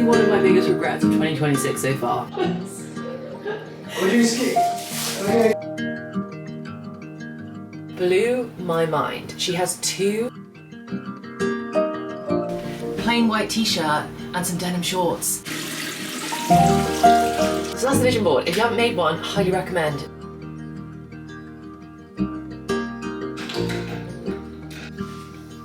one of my biggest regrets of 2026 so far. What do you skip? Okay. Blew my mind. She has 2 plain white t-shirt and some denim shorts. So that's the vision board. If you haven't made one, highly recommend.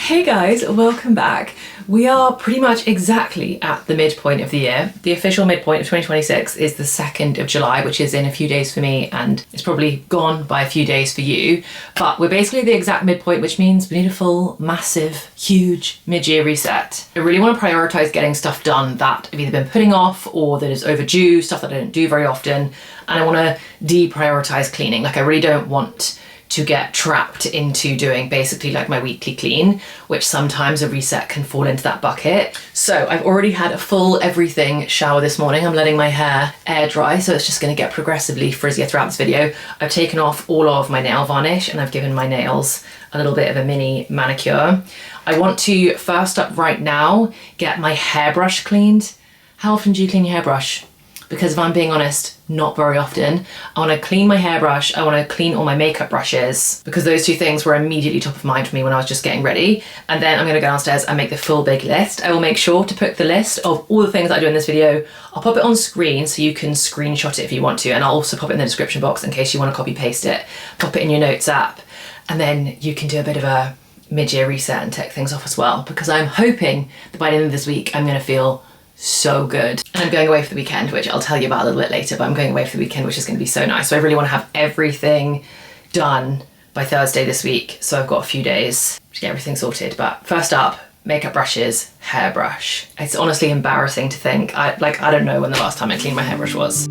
Hey guys, welcome back. We are pretty much exactly at the midpoint of the year. The official midpoint of 2026 is the 2nd of July, which is in a few days for me, and it's probably gone by a few days for you. But we're basically the exact midpoint, which means we need a full, massive, huge mid-year reset. I really want to prioritize getting stuff done that I've either been putting off or that is overdue, stuff that I don't do very often. And I want to deprioritize cleaning. Like, I really don't want to get trapped into doing basically like my weekly clean, which sometimes a reset can fall into that bucket. So I've already had a full everything shower this morning. I'm letting my hair air dry, so it's just gonna get progressively frizzier throughout this video. I've taken off all of my nail varnish and I've given my nails a little bit of a mini manicure. I want to first up right now, get my hairbrush cleaned. How often do you clean your hairbrush? Because if I'm being honest, not very often. I want to clean my hairbrush, I want to clean all my makeup brushes, because those 2 things were immediately top of mind for me when I was just getting ready. And then I'm going to go downstairs and make the full big list. I will make sure to put the list of all the things I do in this video. I'll pop it on screen so you can screenshot it if you want to, and I'll also pop it in the description box in case you want to copy paste it. Pop it in your notes app, and then you can do a bit of a mid-year reset and take things off as well, because I'm hoping that by the end of this week I'm going to feel so good. And I'm going away for the weekend, which I'll tell you about a little bit later, but I'm going away for the weekend, which is going to be so nice. So I really want to have everything done by Thursday this week. So I've got a few days to get everything sorted. But first up, makeup brushes, hairbrush. It's honestly embarrassing to think. I don't know when the last time I cleaned my hairbrush was.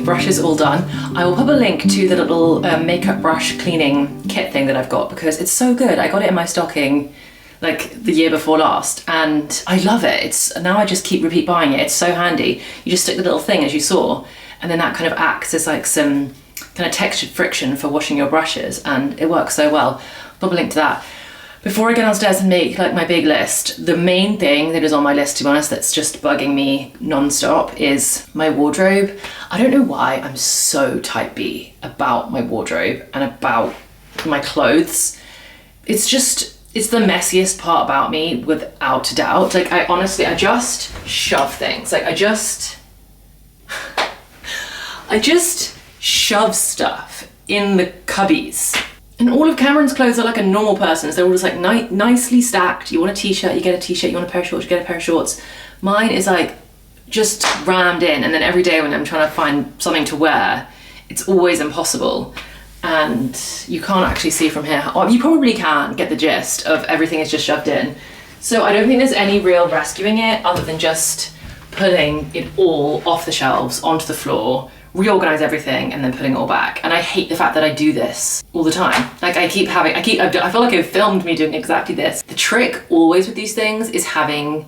Brushes all done. I will put a link to the little makeup brush cleaning kit thing that I've got, because it's so good. I got it in my stocking like the year before last and I love it. It's now I just keep repeat buying it. It's so handy. You just stick the little thing, as you saw, and then that kind of acts as like some kind of textured friction for washing your brushes, and it works so well. Put a link to that. Before I go downstairs and make like my big list, the main thing that is on my list, to be honest, that's just bugging me non-stop is my wardrobe. I don't know why I'm so type B about my wardrobe and about my clothes. It's the messiest part about me, without a doubt. Like, I just shove things. Like, I just shove stuff in the cubbies. And all of Cameron's clothes are like a normal person's. They're all just like nicely stacked. You want a t-shirt, you get a t-shirt. You want a pair of shorts, you get a pair of shorts. Mine is like just rammed in, and then every day when I'm trying to find something to wear, it's always impossible. And you can't actually see from here. Or you probably can get the gist of everything is just shoved in. So I don't think there's any real rescuing it other than just pulling it all off the shelves onto the floor, reorganize everything, and then putting it all back. And I hate the fact that I do this all the time. Like, I feel like I've filmed me doing exactly this. The trick always with these things is having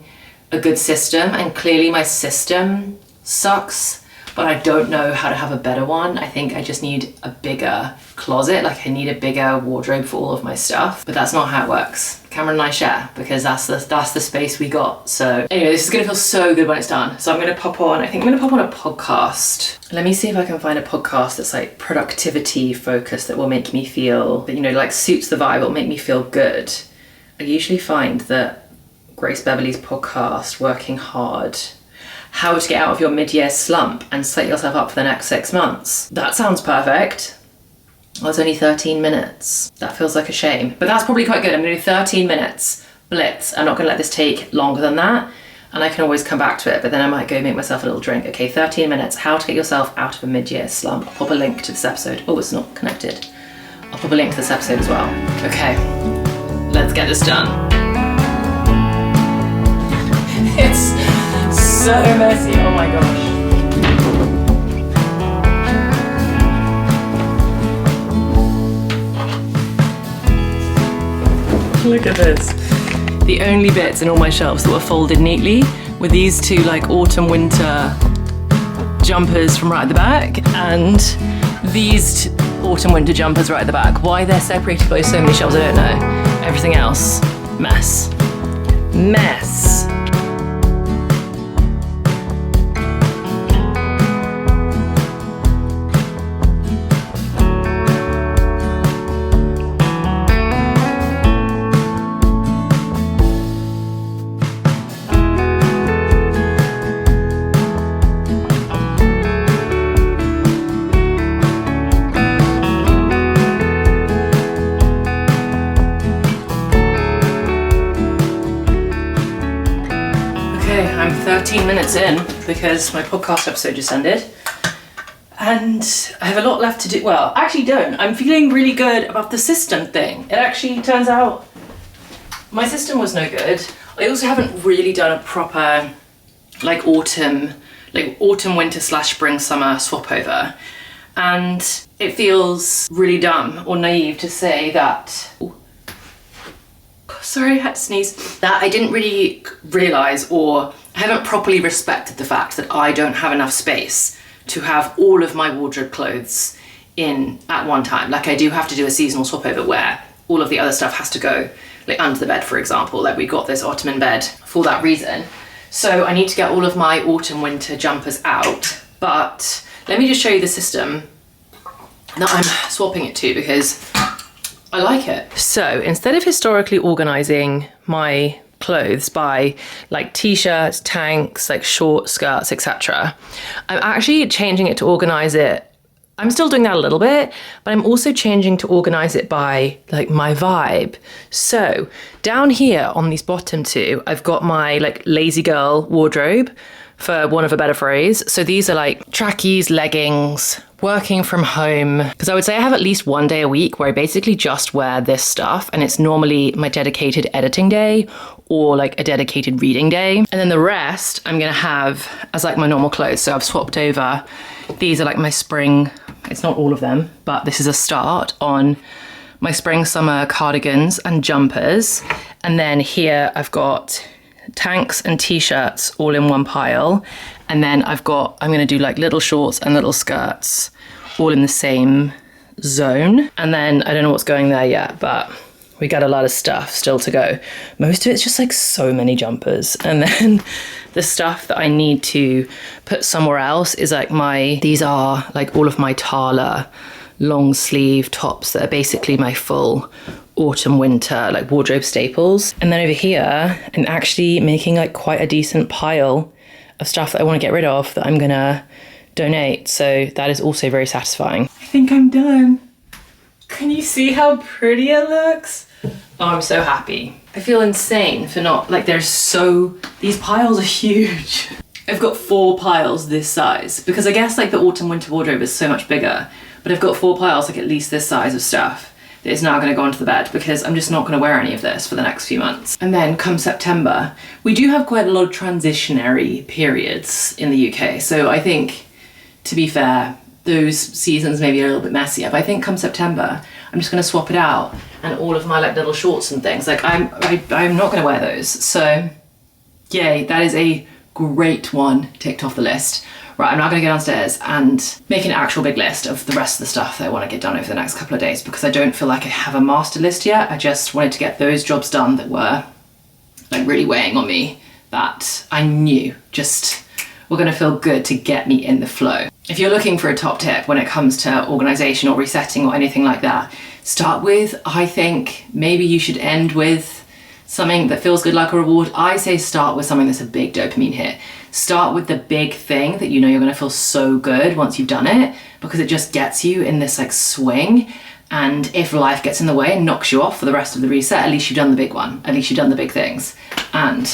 a good system, and clearly my system sucks, but I don't know how to have a better one. I think I just need a bigger closet. Like, I need a bigger wardrobe for all of my stuff, but that's not how it works. Cameron and I share, because that's the space we got. So anyway, this is gonna feel so good when it's done. So I think I'm gonna pop on a podcast. Let me see if I can find a podcast that's like productivity focused, that will make me feel, that, you know, like suits the vibe, will make me feel good. I usually find that Grace Beverley's podcast, Working Hard, how to get out of your mid-year slump and set yourself up for the next 6 months. That sounds perfect. Well, it's only 13 minutes. That feels like a shame, but that's probably quite good. I'm gonna do 13 minutes blitz. I'm not gonna let this take longer than that, and I can always come back to it, but then I might go make myself a little drink. Okay, 13 minutes, how to get yourself out of a mid-year slump. I'll pop a link to this episode. Oh, it's not connected. I'll pop a link to this episode as well. Okay, let's get this done. It's so messy, oh my gosh. Look at this. The only bits in all my shelves that were folded neatly were these two like autumn winter jumpers from right at the back and these autumn winter jumpers right at the back. Why they're separated by so many shelves, I don't know. Everything else, mess. Mess. I'm 13 minutes in because my podcast episode just ended and I have a lot left to do. Well, I actually don't. I'm feeling really good about the system thing. It actually turns out my system was no good. I also haven't really done a proper like autumn winter / spring summer swap over, and it feels really dumb or naive to say that sorry, I had to sneeze. That I didn't really realise or I haven't properly respected the fact that I don't have enough space to have all of my wardrobe clothes in at one time. Like I do have to do a seasonal swap over where all of the other stuff has to go like under the bed, for example. Like we got this ottoman bed for that reason. So I need to get all of my autumn winter jumpers out. But let me just show you the system that I'm swapping it to because I like it. So instead of historically organising my clothes by like t-shirts, tanks, like short skirts, etc., I'm actually changing it to organise it. I'm still doing that a little bit, but I'm also changing to organise it by like my vibe. So down here on these bottom two, I've got my like lazy girl wardrobe, for want of a better phrase. So these are like trackies, leggings, working from home. Because I would say I have at least one day a week where I basically just wear this stuff, and it's normally my dedicated editing day or like a dedicated reading day. And then the rest I'm gonna have as like my normal clothes. So I've swapped over. These are like my spring, it's not all of them, but this is a start on my spring summer cardigans and jumpers. And then here I've got tanks and t-shirts all in one pile, and then I'm gonna do like little shorts and little skirts all in the same zone. And then I don't know what's going there yet, but we got a lot of stuff still to go. Most of it's just like so many jumpers, and then the stuff that I need to put somewhere else is like these are like all of my Tala long sleeve tops that are basically my full autumn winter like wardrobe staples. And then over here I'm actually making like quite a decent pile of stuff that I want to get rid of that I'm gonna donate, so that is also very satisfying. I think I'm done. Can you see how pretty it looks? Oh, I'm so happy. I feel insane for not like these piles are huge. I've got 4 piles this size because I guess like the autumn winter wardrobe is so much bigger, but I've got 4 piles like at least this size of stuff that is now going to go onto the bed because I'm just not going to wear any of this for the next few months. And then come September, we do have quite a lot of transitionary periods in the UK. So I think, to be fair, those seasons may be a little bit messier, but I think come September, I'm just going to swap it out, and all of my like little shorts and things, like I'm not going to wear those. So yay, that is a great one ticked off the list. Right, I'm now going to go downstairs and make an actual big list of the rest of the stuff that I want to get done over the next couple of days, because I don't feel like I have a master list yet. I just wanted to get those jobs done that were like really weighing on me, that I knew just were going to feel good to get me in the flow. If you're looking for a top tip when it comes to organisation or resetting or anything like that, start with, I think maybe you should end with something that feels good like a reward. I say start with something that's a big dopamine hit. Start with the big thing that you know you're going to feel so good once you've done it, because it just gets you in this like swing. And if life gets in the way and knocks you off for the rest of the reset, at least you've done the big one. At least you've done the big things. And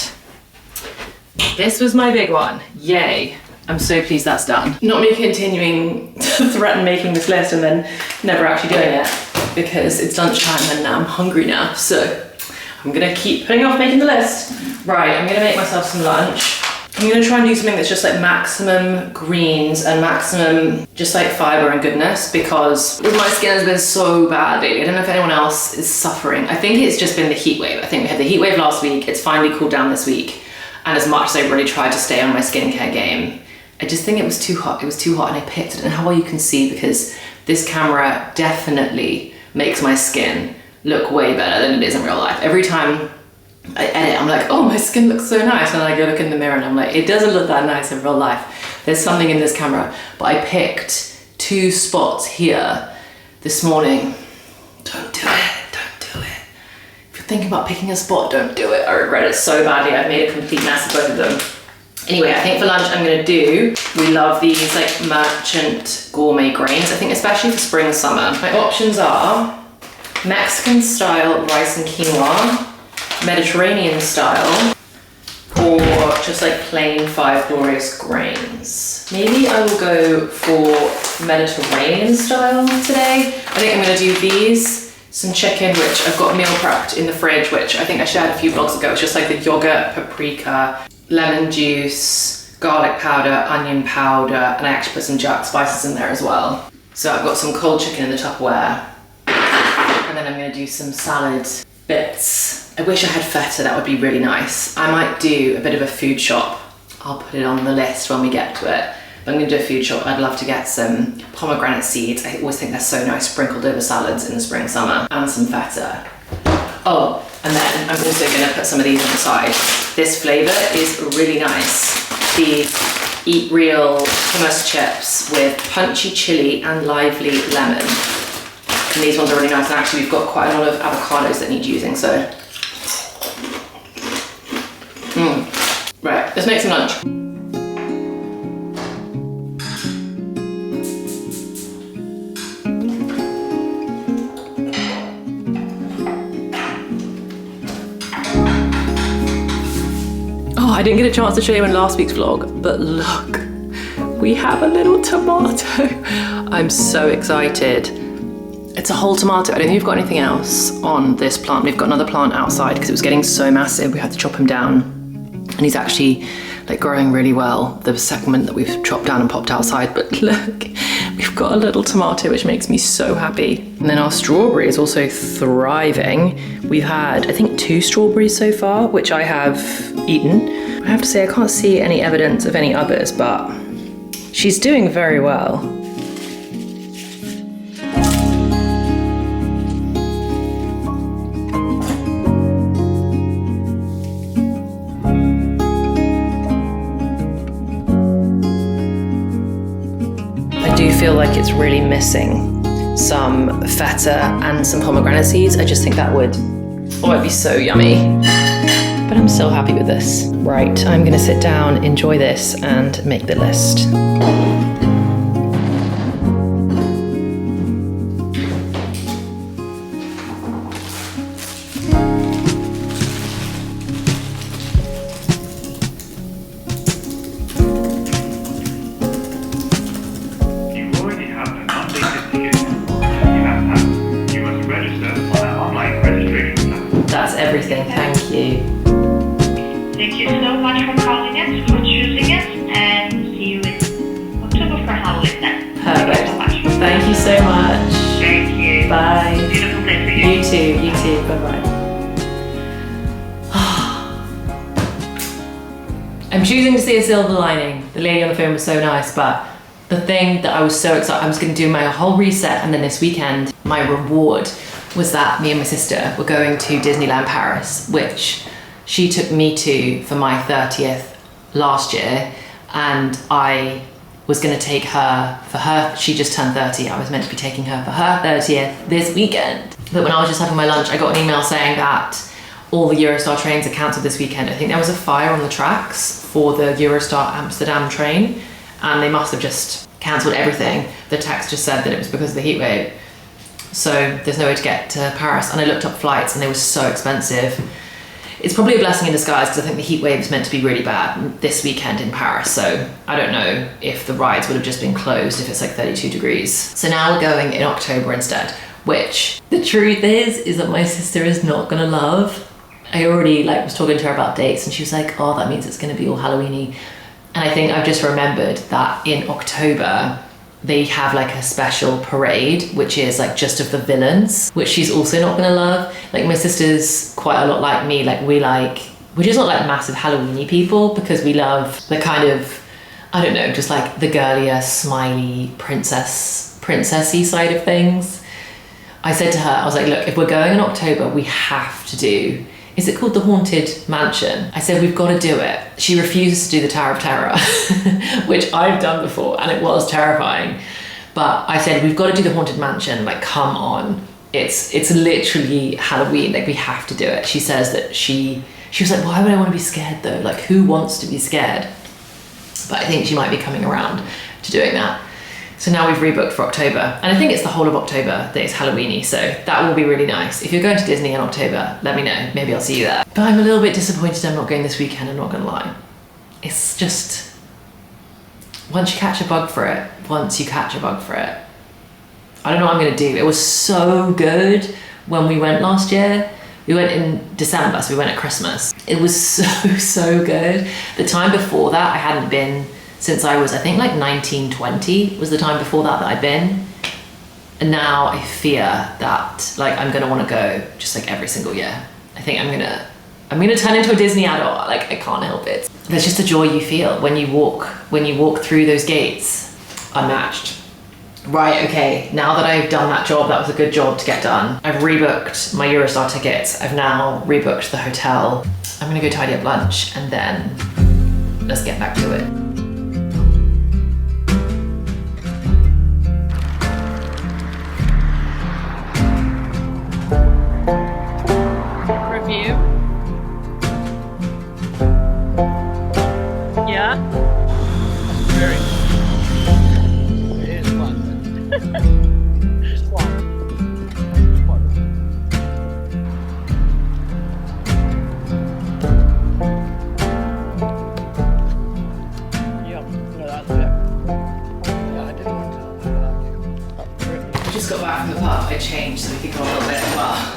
this was my big one. Yay. I'm so pleased that's done. Not me continuing to threaten making this list and then never actually doing it, because it's lunchtime and I'm hungry now. So I'm gonna keep putting off making the list. Right, I'm gonna make myself some lunch. I'm gonna try and do something that's just like maximum greens and maximum just like fiber and goodness, because my skin has been so badly. I don't know if anyone else is suffering. I think it's just been the heat wave. I think we had the heat wave last week. It's finally cooled down this week. And as much as I really tried to stay on my skincare game, I just think it was too hot. It was too hot and I picked it. And how well you can see, because this camera definitely makes my skin look way better than it is in real life. Every time I edit, I'm like, oh, my skin looks so nice. And then I go look in the mirror and I'm like, it doesn't look that nice in real life. There's something in this camera. But I picked 2 spots here this morning. Don't do it, don't do it. If you're thinking about picking a spot, don't do it. I regret it so badly. I've made a complete mess of both of them. Anyway, I think for lunch I'm gonna do, we love these like merchant gourmet grains. I think especially for spring, summer. My options are Mexican style rice and quinoa, Mediterranean style, or just like plain 5 glorious grains. Maybe I will go for Mediterranean style today. I think I'm gonna do these, some chicken, which I've got meal prepped in the fridge, which I think I shared a few vlogs ago. It's just like the yogurt, paprika, lemon juice, garlic powder, onion powder, and I actually put some jerk spices in there as well. So I've got some cold chicken in the Tupperware. And then I'm gonna do some salad bits. I wish I had feta, that would be really nice. I might do a bit of a food shop. I'll put it on the list when we get to it. But I'm gonna do a food shop. I'd love to get some pomegranate seeds. I always think they're so nice sprinkled over salads in the spring, summer, and some feta. Oh, and then I'm also gonna put some of these on the side. This flavor is really nice. These Eat Real hummus chips with punchy chili and lively lemon. And these ones are really nice, and actually we've got quite a lot of avocados that need using, so. Right, let's make some lunch. Oh, I didn't get a chance to show you in last week's vlog, but look, we have a little tomato. I'm so excited. It's a whole tomato. I don't think we've got anything else on this plant. We've got another plant outside because it was getting so massive. We had to chop him down. And he's actually like growing really well, the segment that we've chopped down and popped outside. But look, we've got a little tomato, which makes me so happy. And then our strawberry is also thriving. We've had, I think, 2 strawberries so far, which I have eaten. I have to say, I can't see any evidence of any others, but she's doing very well. Feel like it's really missing some feta and some pomegranate seeds. I just think that would, oh, it'd be so yummy. But I'm so happy with this. Right, I'm gonna sit down, enjoy this, and make the list. Everything, thank you. Thank you so much for calling us, for choosing us, and see you in October for Halloween then. Perfect. Thank you so much. Thank you so much. Thank you. Bye. Beautiful day for you. You too, bye-bye. I'm choosing to see a silver lining. The lady on the phone was so nice, but the thing that I was so excited, I was gonna do my whole reset, and then this weekend, my reward was that me and my sister were going to Disneyland Paris, which she took me to for my 30th last year, and I was gonna take her for her, she just turned 30, I was meant to be taking her for her 30th this weekend. But when I was just having my lunch, I got an email saying that all the Eurostar trains are cancelled this weekend. I think there was a fire on the tracks for the Eurostar Amsterdam train, and they must have just cancelled everything. The text just said that it was because of the heat wave. So there's no way to get to Paris, and I looked up flights and they were so expensive. It's probably a blessing in disguise because I think the heat wave is meant to be really bad this weekend in Paris, so I don't know if the rides would have just been closed if it's like 32 degrees. So now we're going in October instead, which the truth is that my sister is not gonna love. I already like was talking to her about dates, and she was like, oh, that means it's going to be all Halloweeny. And I think I've just remembered that in October they have like a special parade, which is like just of the villains, which she's also not gonna love. Like my sister's quite a lot like me, like we're just not like massive Halloweeny people, because we love the kind of, I don't know, just like the girlier, smiley, princessy side of things. I said to her, I was like, look, if we're going in October, we have to do, is it called the Haunted Mansion? I said, we've got to do it. She refuses to do the Tower of Terror, which I've done before, and it was terrifying. But I said, we've got to do the Haunted Mansion, like, come on. It's literally Halloween, like, we have to do it. She says that she was like, why would I want to be scared though? Like, who wants to be scared? But I think she might be coming around to doing that. So now we've rebooked for October, and I think it's the whole of October that is Halloweeny, so that will be really nice. If you're going to Disney in October, let me know, maybe I'll see you there. But I'm a little bit disappointed I'm not going this weekend, I'm not gonna lie. It's just, once you catch a bug for it, I don't know what I'm gonna do. It was so good when we went last year. We went in December, so we went at Christmas. It was so good. The time before that, I hadn't been since I was, I think like 19, 20 was the time before that I'd been. And now I fear that like I'm gonna wanna go just like every single year. I think I'm gonna turn into a Disney adult, like I can't help it. There's just a joy you feel when you walk through those gates, unmatched. Right, okay, now that I've done that job, that was a good job to get done. I've rebooked my Eurostar tickets. I've now rebooked the hotel. I'm gonna go tidy up lunch and then let's get back to it. Review. Yeah? Very. It is fun. It's fun. Yeah, no, that's it. Yeah, I didn't want to. I just got back from the pub. I changed so we could go a little bit as well.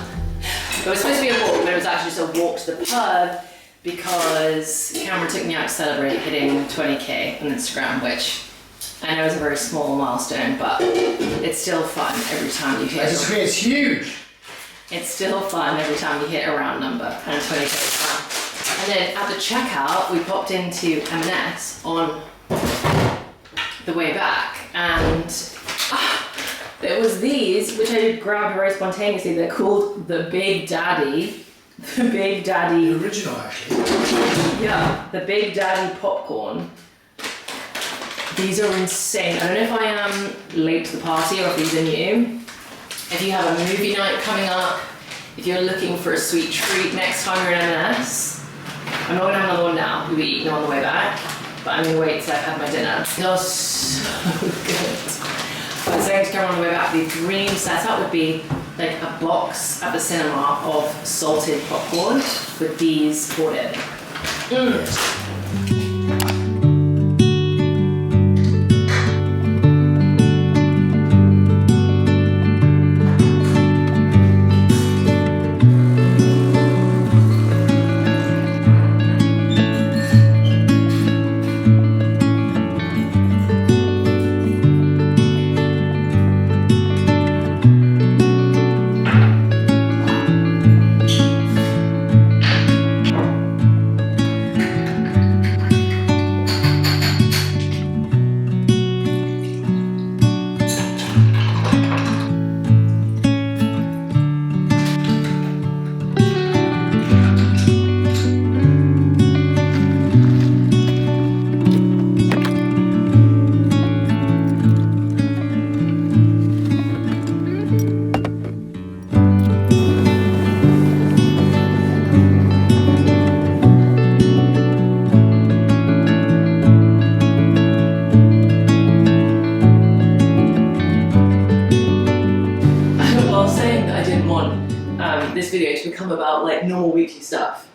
It was supposed to be a walk, but it was actually just a walk to the pub because Cameron took me out to celebrate hitting 20k on Instagram, which I know is a very small milestone, but it's still fun every time you hit. It's huge. It's still fun every time you hit a round number, and 20k is fun. And then at the checkout, we popped into M&S on the way back, and there was these, which I grabbed very spontaneously. They're called the Big Daddy. The Big Daddy. The original, actually. Yeah, the Big Daddy popcorn. These are insane. I don't know if I am late to the party or if these are new. If you have a movie night coming up, if you're looking for a sweet treat next time you're in M&S, I'm not gonna have another one now. We'll be eating them on the way back, but I'm gonna wait till I've had my dinner. They're so good. I was saying to Cameron on the way back, the dream setup would be like a box at the cinema of salted popcorn with these poured in. This video to become about like normal weekly stuff.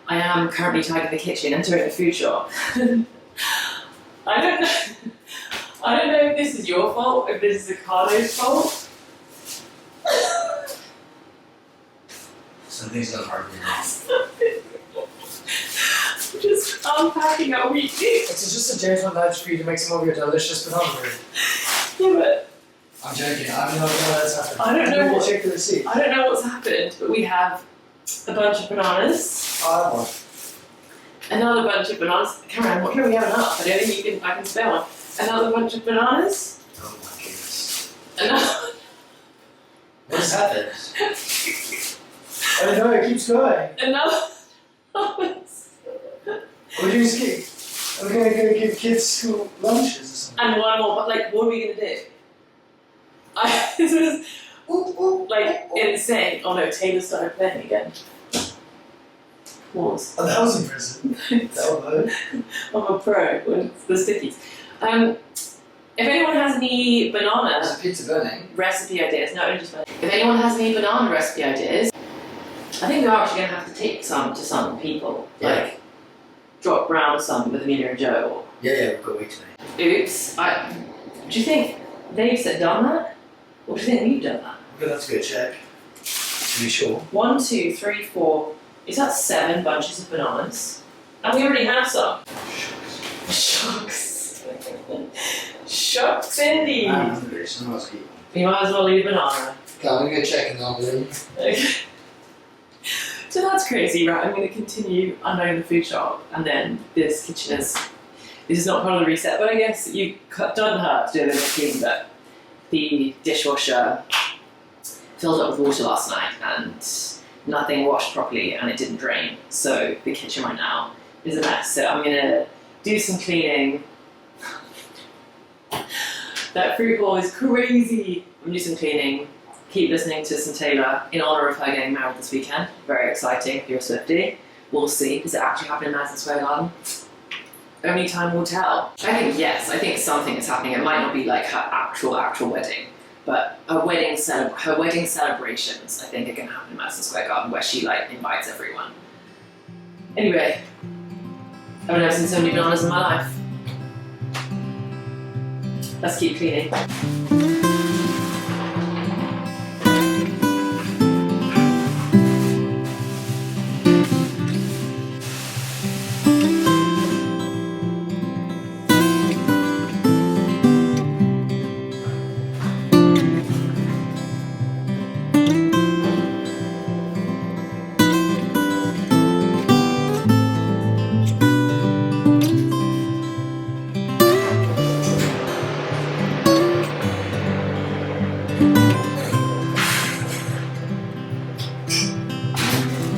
I am currently tidying the kitchen and doing a food shop. I don't know if this is your fault, if this is Ricardo's fault. Something's gone hard for me. Just unpacking our weekly. It's just a James Bond vibes for you to make some of your delicious banana bread. Yeah, but I'm joking. I don't know what's happened. I don't know what- Check the receipt. I don't know what's happened, but we have a bunch of bananas. I have one. Another bunch of bananas. Cameron, what can we have enough? I don't think I can spare one. Another bunch of bananas. Oh my goodness. Another. What has happened? I don't know, it keeps going. Another. We're just keep. We're gonna go give kids school lunches or something. And one more. But like, what are we gonna do? This is like insane. Oh no, Taylor started playing again. Pause. Oh, that was impressive. That I'm a pro with the stickies. If anyone has any banana was pizza burning. recipe ideas, no, just banana. If anyone has any banana recipe ideas, I think we're actually going to have to take some to some people. Yeah. Like, drop round some with Amelia and Joe. Yeah, we've got way too many. Or, oops. Do you think they've done that? Or do you think we've done that? Okay, that's a good check. To be sure. 1, 2, 3, 4. Is that 7 bunches of bananas? And we already have some. Shucks. Shucks. Shucks indeed. I'm hungry, so I must eat. You might as well eat a banana. Okay, I'm gonna go check and then I'll leave. Okay. So that's crazy, right? I'm going to continue unknowing the food shop, and then this kitchen is. This is not part of the reset, but I guess you done her to do a bit of cleaning, but the dishwasher filled up with water last night and nothing washed properly and it didn't drain. So the kitchen right now is a mess. So I'm going to do some cleaning. That fruit bowl is crazy. I'm going to do some cleaning. Keep listening to some Taylor in honour of her getting married this weekend. Very exciting if you're a Swiftie. We'll see. Does it actually happen in Madison Square Garden? Only time will tell. I think yes. I think something is happening. It might not be like her actual wedding, but her wedding celebrations, I think, are going to happen in Madison Square Garden, where she like invites everyone. Anyway, I've never seen so many bananas in my life. Let's keep cleaning.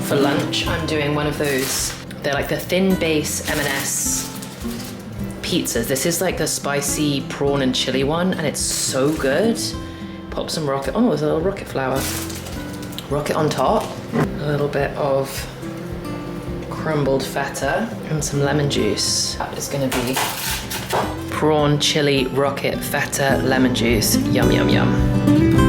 For lunch, I'm doing one of those. They're like the thin base M&S pizzas. This is like the spicy prawn and chili one, and it's so good. Pop some rocket. Oh, there's a little rocket flour. Rocket on top. A little bit of crumbled feta and some lemon juice. That is going to be prawn chili rocket feta lemon juice. Yum, yum, yum.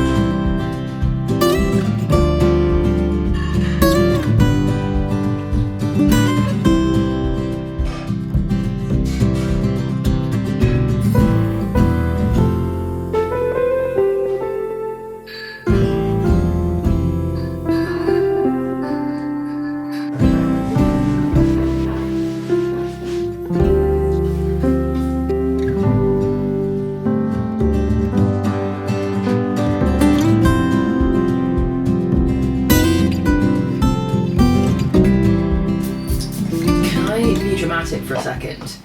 For a second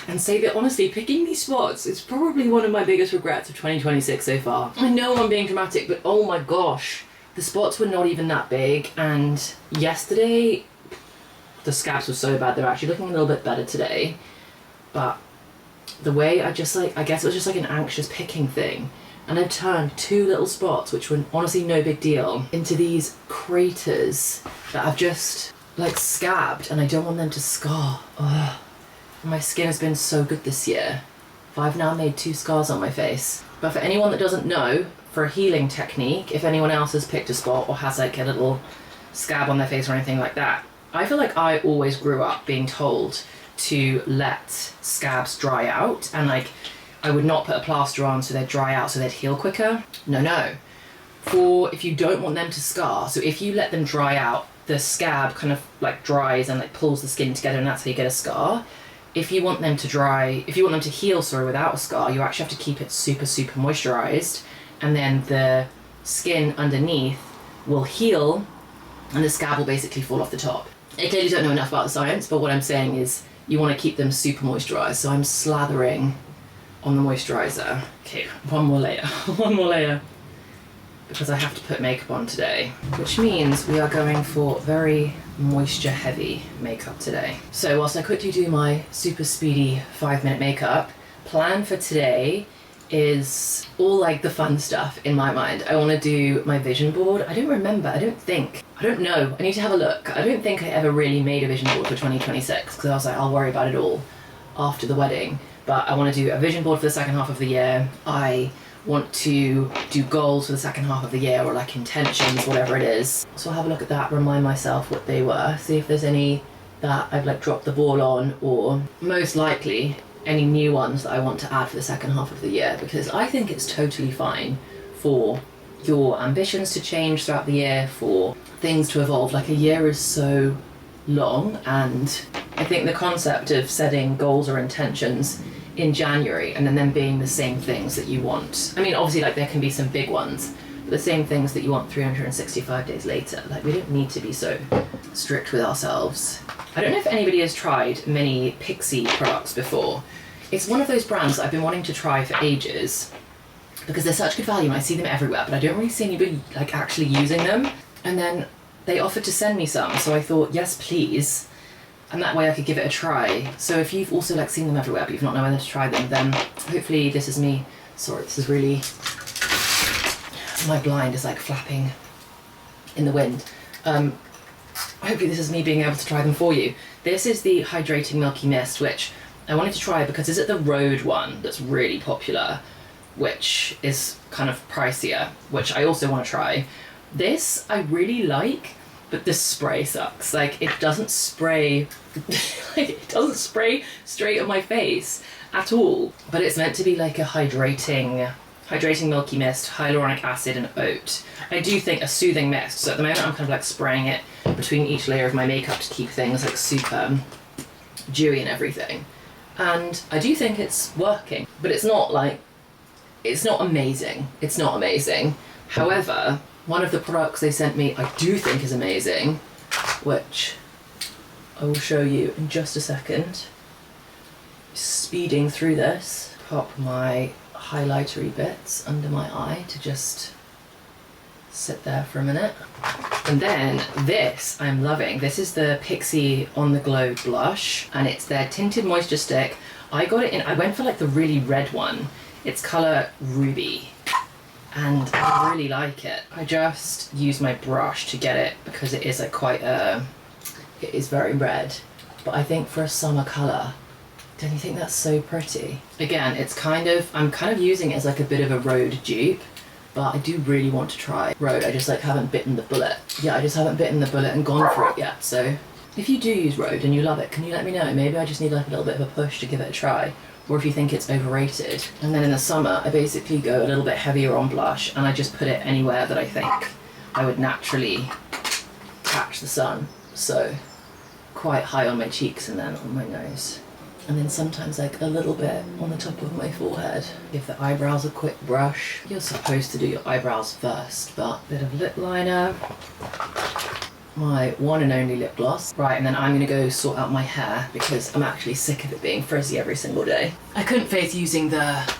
and say that honestly, picking these spots is probably one of my biggest regrets of 2026 so far. I know I'm being dramatic, but oh my gosh, the spots were not even that big, and yesterday the scabs were so bad. They're actually looking a little bit better today, but the way I guess it was just like an anxious picking thing, and I've turned 2 little spots, which were honestly no big deal, into these craters that I've just like scabbed, and I don't want them to scar. Ugh. My skin has been so good this year. I've now made 2 scars on my face. But for anyone that doesn't know, for a healing technique, if anyone else has picked a spot or has like a little scab on their face or anything like that, I feel like I always grew up being told to let scabs dry out, and like I would not put a plaster on so they'd dry out so they'd heal quicker. No. for if you don't want them to scar. So if you let them dry out, the scab kind of like dries and like pulls the skin together, and that's how you get a scar. If you want them to heal, without a scar, you actually have to keep it super, super moisturized, and then the skin underneath will heal and the scab will basically fall off the top. I clearly don't know enough about the science, but what I'm saying is you want to keep them super moisturized. So I'm slathering on the moisturizer. Okay, one more layer, because I have to put makeup on today, which means we are going for very moisture heavy makeup today. So whilst I quickly do my super speedy 5-minute makeup, plan for today is all like the fun stuff in my mind. I want to do my vision board. I don't know, I need to have a look. I don't think I ever really made a vision board for 2026, because I was like, I'll worry about it all after the wedding. But I want to do a vision board for the second half of the year. I want to do goals for the second half of the year, or like intentions, whatever it is. So I'll have a look at that, remind myself what they were, see if there's any that I've like dropped the ball on, or most likely any new ones that I want to add for the second half of the year, because I think it's totally fine for your ambitions to change throughout the year, for things to evolve. Like, a year is so long, and I think the concept of setting goals or intentions in January and then them being the same things that you want. I mean, obviously, like, there can be some big ones, but the same things that you want 365 days later. Like, we don't need to be so strict with ourselves. I don't know if anybody has tried many Pixie products before. It's one of those brands that I've been wanting to try for ages, because they're such good value and I see them everywhere, but I don't really see anybody like actually using them. And then they offered to send me some, so I thought, yes please, and that way I could give it a try. So if you've also like seen them everywhere but you've not known whether to try them, then hopefully this is me. Sorry, this is really, my blind is like flapping in the wind. Hopefully this is me being able to try them for you. This is the Hydrating Milky Mist, which I wanted to try because is it the Road one that's really popular, which is kind of pricier, which I also want to try. This I really like, but the spray sucks. Like, it doesn't spray, like, it doesn't spray straight on my face at all. But it's meant to be like a hydrating milky mist, hyaluronic acid and oat. I do think a soothing mist. So at the moment I'm kind of like spraying it between each layer of my makeup to keep things like super dewy and everything. And I do think it's working, but it's not like, it's not amazing. It's not amazing. However, one of the products they sent me I do think is amazing, which I will show you in just a second. Speeding through this, pop my highlightery bits under my eye to just sit there for a minute. And then this I'm loving. This is the Pixie On The Glow blush, and it's their tinted moisture stick. I got it in, I went for like the really red one. It's color Ruby, and I really like it. I just used my brush to get it because it is like quite it is very red, but I think for a summer color, don't you think that's so pretty? Again, it's kind of, I'm kind of using it as like a bit of a Road dupe, but I do really want to try Road. I just like haven't bitten the bullet. Yeah, I just haven't bitten the bullet and gone for it yet. So if you do use Road and you love it, can you let me know? Maybe I just need like a little bit of a push to give it a try, or if you think it's overrated. And then in the summer, I basically go a little bit heavier on blush, and I just put it anywhere that I think I would naturally catch the sun. So quite high on my cheeks and then on my nose. And then sometimes like a little bit on the top of my forehead. Give the eyebrows a quick brush. You're supposed to do your eyebrows first, but bit of lip liner. My one and only lip gloss. Right, and then I'm gonna go sort out my hair because I'm actually sick of it being frizzy every single day. I couldn't face using the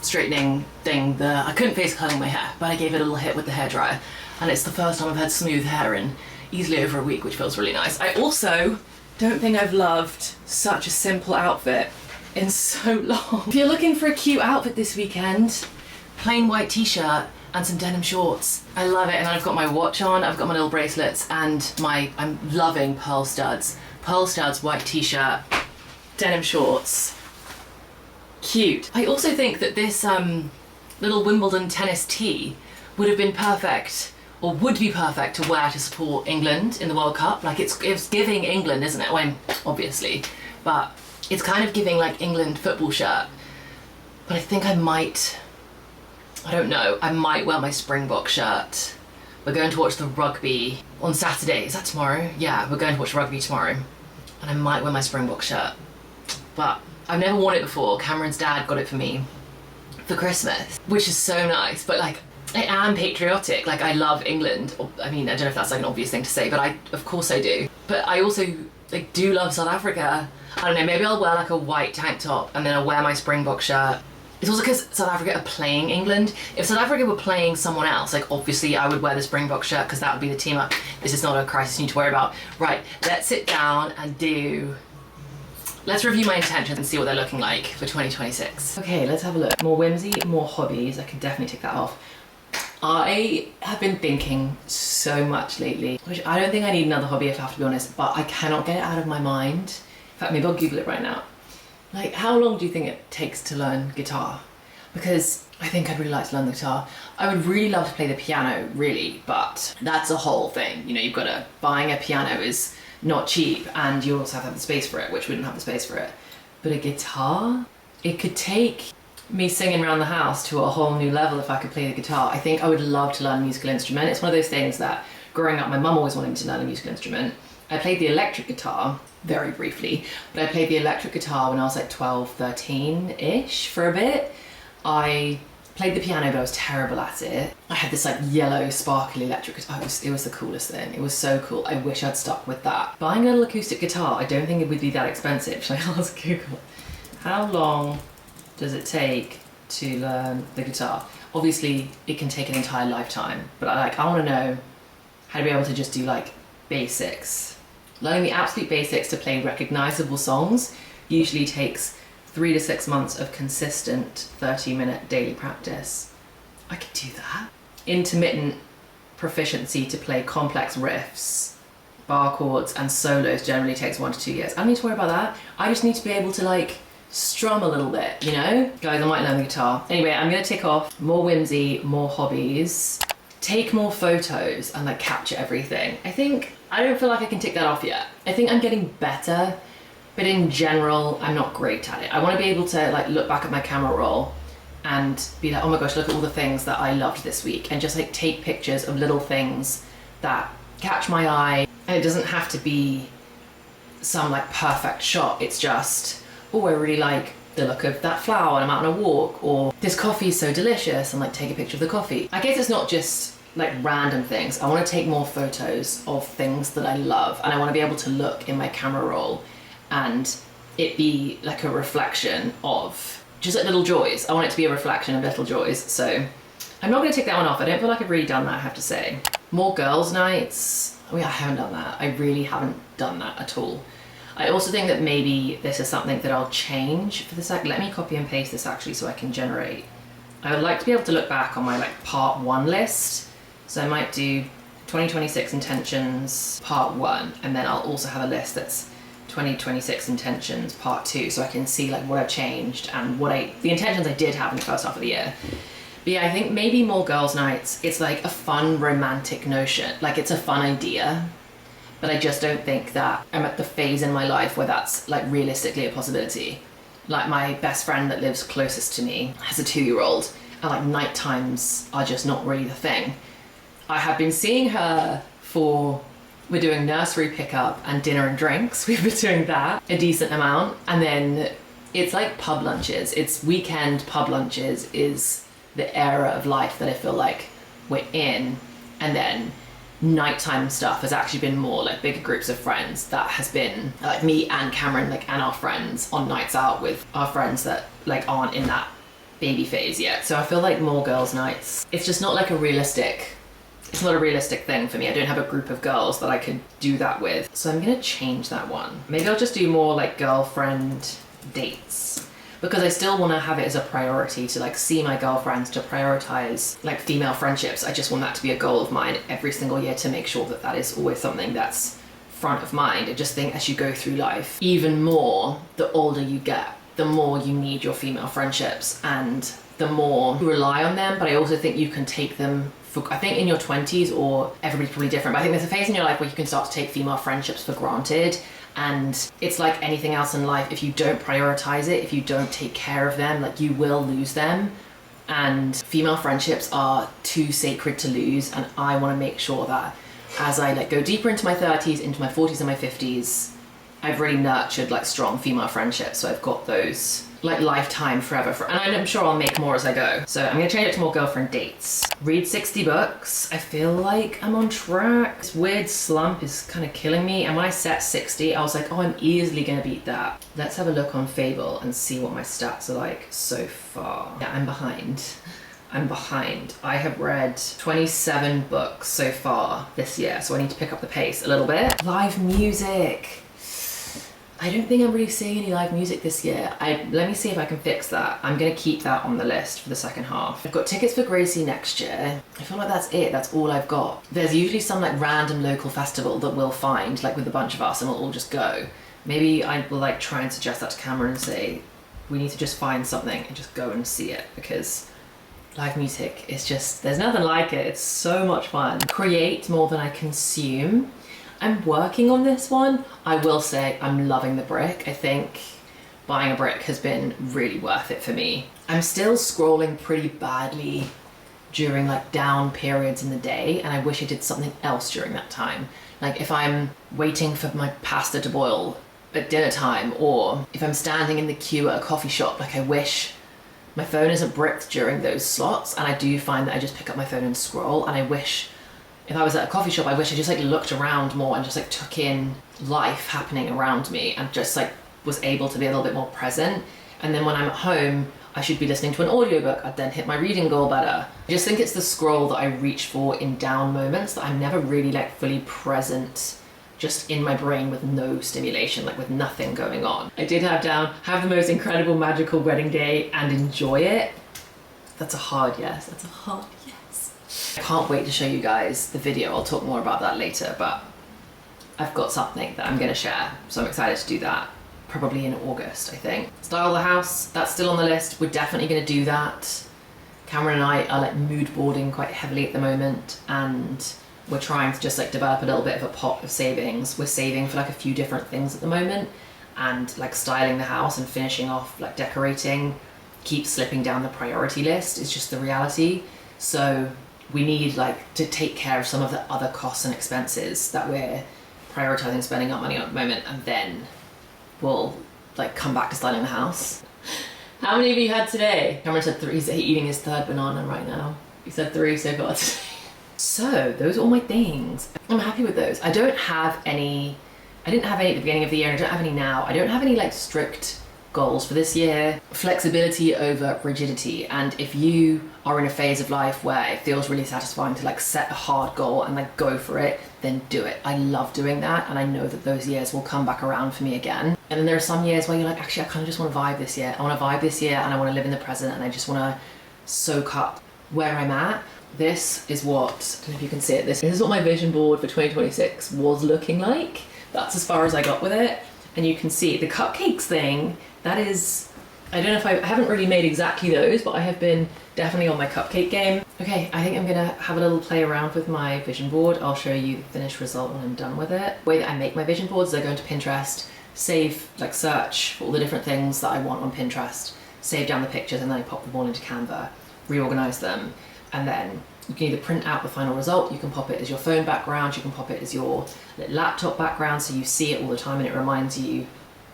straightening thing, I couldn't face curling my hair, but I gave it a little hit with the hairdryer, and it's the first time I've had smooth hair in easily over a week, which feels really nice. I also don't think I've loved such a simple outfit in so long. If you're looking for a cute outfit this weekend, plain white t-shirt and some denim shorts. I love it. And then I've got my watch on, I've got my little bracelets, and I'm loving pearl studs. Pearl studs, white t-shirt, denim shorts. Cute. I also think that this little Wimbledon tennis tee would have been perfect, or would be perfect to wear to support England in the World Cup. Like, it's giving England, isn't it? When, obviously, but it's kind of giving like England football shirt. But I think I might I don't know, I might wear my Springbok shirt. We're going to watch the rugby on Saturday. Is that tomorrow? Yeah, we're going to watch rugby tomorrow. And I might wear my Springbok shirt. But I've never worn it before. Cameron's dad got it for me for Christmas, which is so nice. But like, I am patriotic. Like, I love England. I mean, I don't know if that's like an obvious thing to say, but of course I do. But I also like do love South Africa. I don't know, maybe I'll wear like a white tank top and then I'll wear my Springbok shirt. It's also because South Africa are playing England. If South Africa were playing someone else, like obviously I would wear the Springbok shirt because that would be the team up. This is not a crisis you need to worry about. Right, let's sit down and let's review my intentions and see what they're looking like for 2026. Okay, let's have a look. More whimsy, more hobbies. I can definitely tick that off. I have been thinking so much lately, which I don't think I need another hobby if I have to be honest, but I cannot get it out of my mind. In fact, maybe I'll Google it right now. Like, how long do you think it takes to learn guitar? Because I think I'd really like to learn the guitar. I would really love to play the piano, really, but that's a whole thing. You know, buying a piano is not cheap and you also have to have the space for it, which we didn't have the space for it. But a guitar, it could take me singing around the house to a whole new level if I could play the guitar. I think I would love to learn a musical instrument. It's one of those things that growing up, my mum always wanted me to learn a musical instrument. I played the electric guitar very briefly, but I played the electric guitar when I was like 12, 13-ish for a bit. I played the piano, but I was terrible at it. I had this like yellow sparkly electric guitar. It was the coolest thing. It was so cool. I wish I'd stuck with that. Buying a little acoustic guitar, I don't think it would be that expensive. Should I ask Google? How long does it take to learn the guitar? Obviously, it can take an entire lifetime, but I want to know how to be able to just do like basics. Learning the absolute basics to play recognizable songs usually takes 3 to 6 months of consistent 30-minute daily practice. I could do that. Intermittent proficiency to play complex riffs, bar chords, and solos generally takes 1 to 2 years. I don't need to worry about that. I just need to be able to like strum a little bit, you know? Guys, I might learn the guitar. Anyway, I'm gonna tick off more whimsy, more hobbies, take more photos and like capture everything. I don't feel like I can tick that off yet. I think I'm getting better, but in general, I'm not great at it. I want to be able to like look back at my camera roll and be like, oh my gosh, look at all the things that I loved this week, and just like take pictures of little things that catch my eye. And it doesn't have to be some like perfect shot. It's just, oh, I really like the look of that flower and I'm out on a walk, or this coffee is so delicious, and like take a picture of the coffee. I guess it's not just like random things. I want to take more photos of things that I love, and I want to be able to look in my camera roll and it be like a reflection of just like little joys. I want it to be a reflection of little joys. So I'm not going to take that one off. I don't feel like I've really done that, I have to say. More girls' nights. I mean, I haven't done that. I really haven't done that at all. I also think that maybe this is something that I'll change for the sec. Let me copy and paste this actually so I can generate. I would like to be able to look back on my like part 1 list. So I might do 2026 intentions part 1, and then I'll also have a list that's 2026 intentions part 2, so I can see like what I've changed and the intentions I did have in the first half of the year. But yeah, I think maybe more girls' nights. It's like a fun romantic notion. Like, it's a fun idea, but I just don't think that I'm at the phase in my life where that's like realistically a possibility. Like, my best friend that lives closest to me has a 2-year-old, and like night times are just not really the thing. I have been seeing her we're doing nursery pickup and dinner and drinks. We've been doing that a decent amount. And then it's like pub lunches. It's weekend pub lunches is the era of life that I feel like we're in. And then nighttime stuff has actually been more like bigger groups of friends. That has been like me and Cameron, like, and our friends on nights out with our friends that like aren't in that baby phase yet. So I feel like more girls' nights. It's just not like it's not a realistic thing for me. I don't have a group of girls that I could do that with. So I'm gonna change that one. Maybe I'll just do more like girlfriend dates, because I still wanna have it as a priority to like see my girlfriends, to prioritize like female friendships. I just want that to be a goal of mine every single year, to make sure that that is always something that's front of mind. I just think as you go through life, even more, the older you get, the more you need your female friendships and the more you rely on them. But I also think you can take them I think in your 20s, or everybody's probably different, but I think there's a phase in your life where you can start to take female friendships for granted. And it's like anything else in life, if you don't prioritize it, if you don't take care of them, like, you will lose them. and female friendships are too sacred to lose, and I want to make sure that as I like go deeper into my 30s, into my 40s and my 50s, I've really nurtured like strong female friendships, so I've got those like lifetime forever and I'm sure I'll make more as I go. So I'm gonna change it to more girlfriend dates. Read 60 books. I feel like I'm on track. This weird slump is kind of killing me, and when I set 60 I was like, oh, I'm easily gonna beat that. Let's have a look on Fable and see what my stats are like so far. Yeah, I'm behind. I have read 27 books so far this year, so I need to pick up the pace a little bit. Live music. I don't think I'm really seeing any live music this year. Let me see if I can fix that. I'm gonna keep that on the list for the second half. I've got tickets for Gracie next year. I feel like that's it, that's all I've got. There's usually some like random local festival that we'll find, like with a bunch of us, and we'll all just go. Maybe I will like try and suggest that to Cameron and say, we need to just find something and just go and see it, because live music is just, there's nothing like it. It's so much fun. Create more than I consume. I'm working on this one. I will say I'm loving the brick. I think buying a brick has been really worth it for me. I'm still scrolling pretty badly during like down periods in the day, and I wish I did something else during that time. Like if I'm waiting for my pasta to boil at dinner time, or if I'm standing in the queue at a coffee shop, like I wish my phone isn't bricked during those slots, and I do find that I just pick up my phone and scroll, and I wish if I was at a coffee shop, I wish I just like looked around more and just like took in life happening around me and just like was able to be a little bit more present. And then when I'm at home, I should be listening to an audiobook. I'd then hit my reading goal better. I just think it's the scroll that I reach for in down moments, that I'm never really like fully present, just in my brain with no stimulation, like with nothing going on. I did have the most incredible magical wedding day and enjoy it. That's a hard yes. That's a hard yes. I can't wait to show you guys the video. I'll talk more about that later, but I've got something that I'm gonna share, so I'm excited to do that. Probably in August, I think. Style the house, that's still on the list. We're definitely gonna do that. Cameron and I are like mood boarding quite heavily at the moment, and we're trying to just like develop a little bit of a pot of savings. We're saving for like a few different things at the moment, and like styling the house and finishing off like decorating keeps slipping down the priority list. It's just the reality. So we need like to take care of some of the other costs and expenses that we're prioritizing spending our money on at the moment, and then we'll like come back to styling the house. How many of you had today? Cameron said 3. He's eating his 3rd banana right now. He said 3 so far today. So those are all my things. I'm happy with those. I didn't have any at the beginning of the year, and I don't have any now. I don't have any like strict goals for this year. Flexibility over rigidity, and if you are in a phase of life where it feels really satisfying to like set a hard goal and like go for it, then do it. I love doing that, and I know that those years will come back around for me again. And then there are some years where you're like, actually I kind of just want to vibe this year. I want to vibe this year, and I want to live in the present, and I just want to soak up where I'm at. This is what, I don't know if you can see it, this is what my vision board for 2026 was looking like. That's as far as I got with it. And you can see the cupcakes thing, that is, I don't know if I haven't really made exactly those, but I have been definitely on my cupcake game. Okay, I think I'm gonna have a little play around with my vision board. I'll show you the finished result when I'm done with it. The way that I make my vision boards is I go into Pinterest, save, like search for all the different things that I want on Pinterest, save down the pictures, and then I pop them all into Canva, reorganize them, and then you can either print out the final result, you can pop it as your phone background, you can pop it as your laptop background so you see it all the time and it reminds you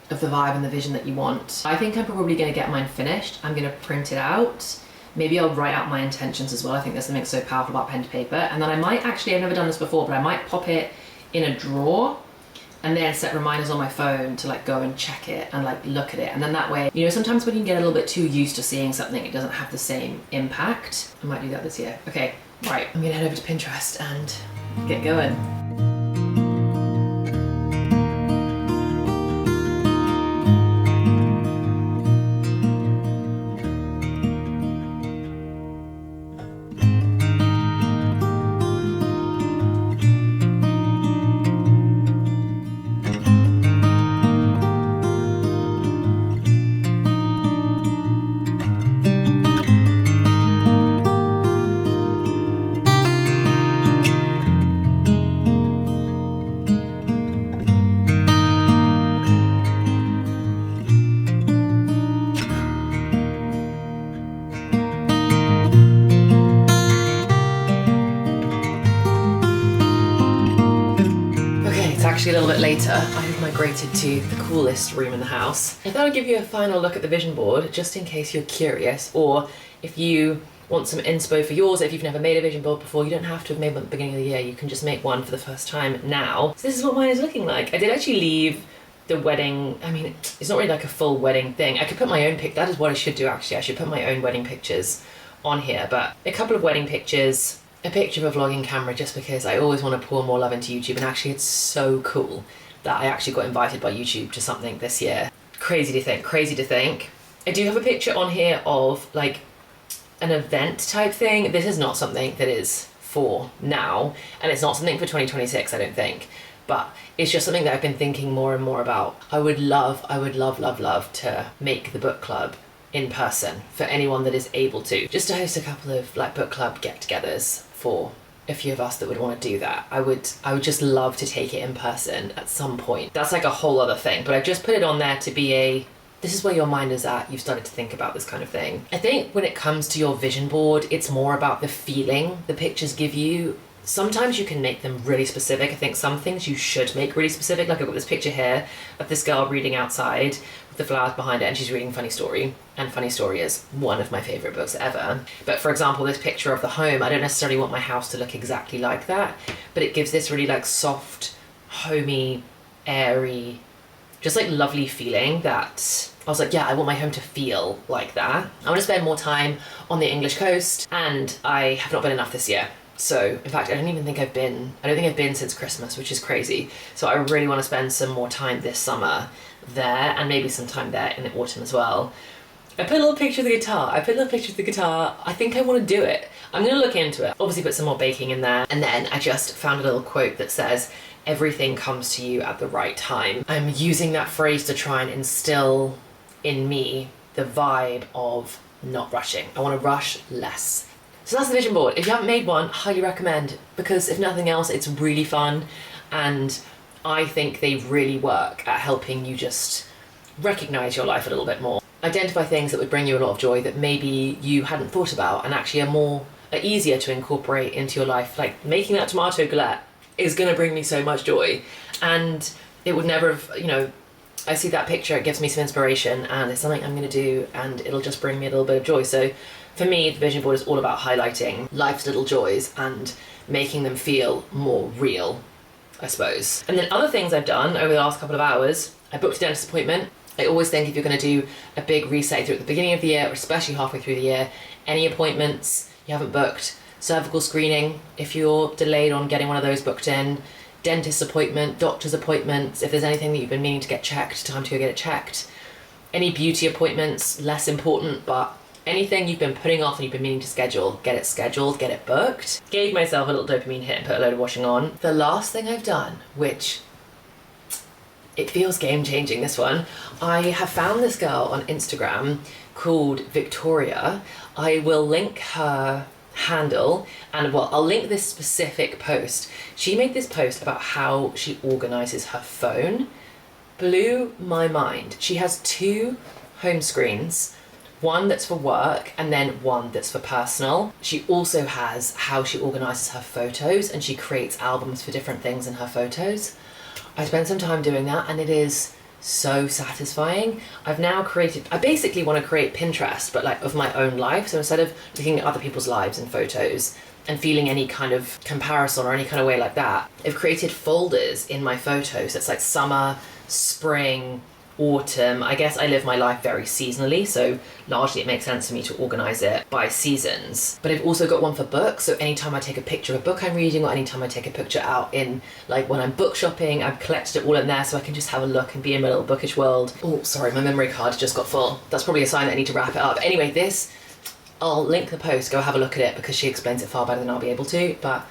of the vibe and the vision that you want. I think I'm probably going to get mine finished. I'm going to print it out. Maybe I'll write out my intentions as well. I think there's something so powerful about pen to paper. And then I might actually, I've never done this before, but I might pop it in a drawer and then set reminders on my phone to like go and check it and like look at it. And then that way, you know, sometimes when you get a little bit too used to seeing something, it doesn't have the same impact. I might do that this year. Okay, right, I'm gonna head over to Pinterest and get going. little bit later, I have migrated to the coolest room in the house. I thought I'd give you a final look at the vision board, just in case you're curious, or if you want some inspo for yours. If you've never made a vision board before, you don't have to have made one at the beginning of the year. You can just make one for the first time now. So this is what mine is looking like. I did actually leave the wedding, I mean, it's not really like a full wedding thing. I could put my own that is what I should do actually. I should put my own wedding pictures on here, but a couple of wedding pictures, a picture of a vlogging camera, just because I always want to pour more love into YouTube, and actually it's so cool that I actually got invited by YouTube to something this year. Crazy to think. I do have a picture on here of like an event type thing. This is not something that is for now, and it's not something for 2026, I don't think, but it's just something that I've been thinking more and more about. I would love to make the book club in person for anyone that is able to. Just to host a couple of like book club get-togethers for a few of us that would want to do that. I would just love to take it in person at some point. That's like a whole other thing, but I've just put it on there to be this is where your mind is at. You've started to think about this kind of thing. I think when it comes to your vision board, it's more about the feeling the pictures give you. Sometimes you can make them really specific. I think some things you should make really specific. Like I've got this picture here of this girl reading outside with the flowers behind it, and she's reading Funny Story. And Funny Story is one of my favourite books ever. But for example, this picture of the home, I don't necessarily want my house to look exactly like that, but it gives this really like soft, homey, airy, just like lovely feeling that I was like, yeah, I want my home to feel like that. I want to spend more time on the English coast, and I have not been enough this year. So in fact, I don't think I've been since Christmas, which is crazy. So I really want to spend some more time this summer there, and maybe some time there in the autumn as well. I put a little picture of the guitar. I think I want to do it. I'm going to look into it. Obviously put some more baking in there. And then I just found a little quote that says, everything comes to you at the right time. I'm using that phrase to try and instill in me the vibe of not rushing. I want to rush less. So that's the vision board. If you haven't made one, highly recommend, because if nothing else, it's really fun, and I think they really work at helping you just recognize your life a little bit more. Identify things that would bring you a lot of joy that maybe you hadn't thought about, and actually are easier to incorporate into your life. Like making that tomato galette is going to bring me so much joy, and it would never have, I see that picture, it gives me some inspiration, and it's something I'm going to do, and it'll just bring me a little bit of joy. So for me, the vision board is all about highlighting life's little joys and making them feel more real, I suppose. And then other things I've done over the last couple of hours, I booked a dentist appointment. I always think if you're going to do a big reset either at the beginning of the year, or especially halfway through the year, any appointments you haven't booked, cervical screening, if you're delayed on getting one of those booked in, dentist appointment, doctor's appointments, if there's anything that you've been meaning to get checked, time to go get it checked. Any beauty appointments, less important, but anything you've been putting off and you've been meaning to schedule, get it scheduled, get it booked. Gave myself a little dopamine hit and put a load of washing on. The last thing I've done, which it feels game-changing, this one, I have found this girl on Instagram called Victoria. I will link her handle, and I'll link this specific post. She made this post about how she organizes her phone. Blew my mind. She has 2 home screens, one that's for work and then one that's for personal. She also has how she organizes her photos, and she creates albums for different things in her photos. I spent some time doing that, and it is so satisfying. I basically want to create Pinterest, but like of my own life. So instead of looking at other people's lives and photos and feeling any kind of comparison or any kind of way like that, I've created folders in my photos that's like summer, spring, autumn. I guess I live my life very seasonally, so largely it makes sense for me to organize it by seasons. But I've also got one for books, so anytime I take a picture of a book I'm reading, or anytime I take a picture out in, like when I'm book shopping, I've collected it all in there so I can just have a look and be in my little bookish world. Oh, sorry, my memory card just got full. That's probably a sign that I need to wrap it up. Anyway, I'll link the post, go have a look at it, because she explains it far better than I'll be able to, but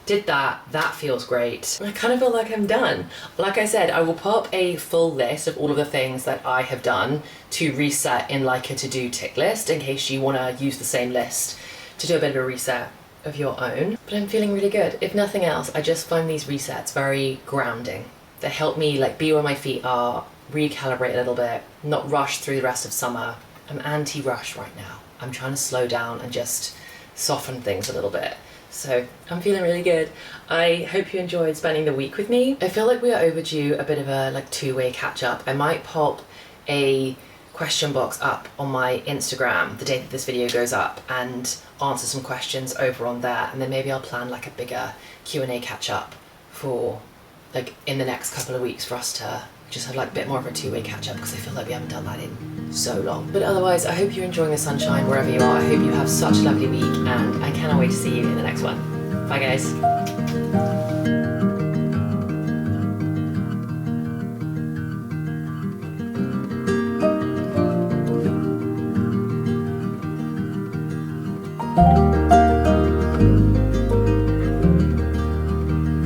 did that feels great. I kind of feel like I'm done. Like I said, I will pop a full list of all of the things that I have done to reset in like a to-do tick list, in case you want to use the same list to do a bit of a reset of your own. But I'm feeling really good. If nothing else, I just find these resets very grounding. They help me like be where my feet are, recalibrate a little bit, not rush through the rest of summer. I'm anti-rush right now. I'm trying to slow down and just soften things a little bit. So I'm feeling really good. I hope you enjoyed spending the week with me. I feel like we are overdue a bit of a like two-way catch up. I might pop a question box up on my Instagram the day that this video goes up and answer some questions over on there, and then maybe I'll plan like a bigger Q&A catch up for like in the next couple of weeks for us to just have like a bit more of a two-way catch up, because I feel like we haven't done that in so long. But otherwise, I hope you're enjoying the sunshine wherever you are. I hope you have such a lovely week, and I cannot wait to see you in the next one. Bye guys.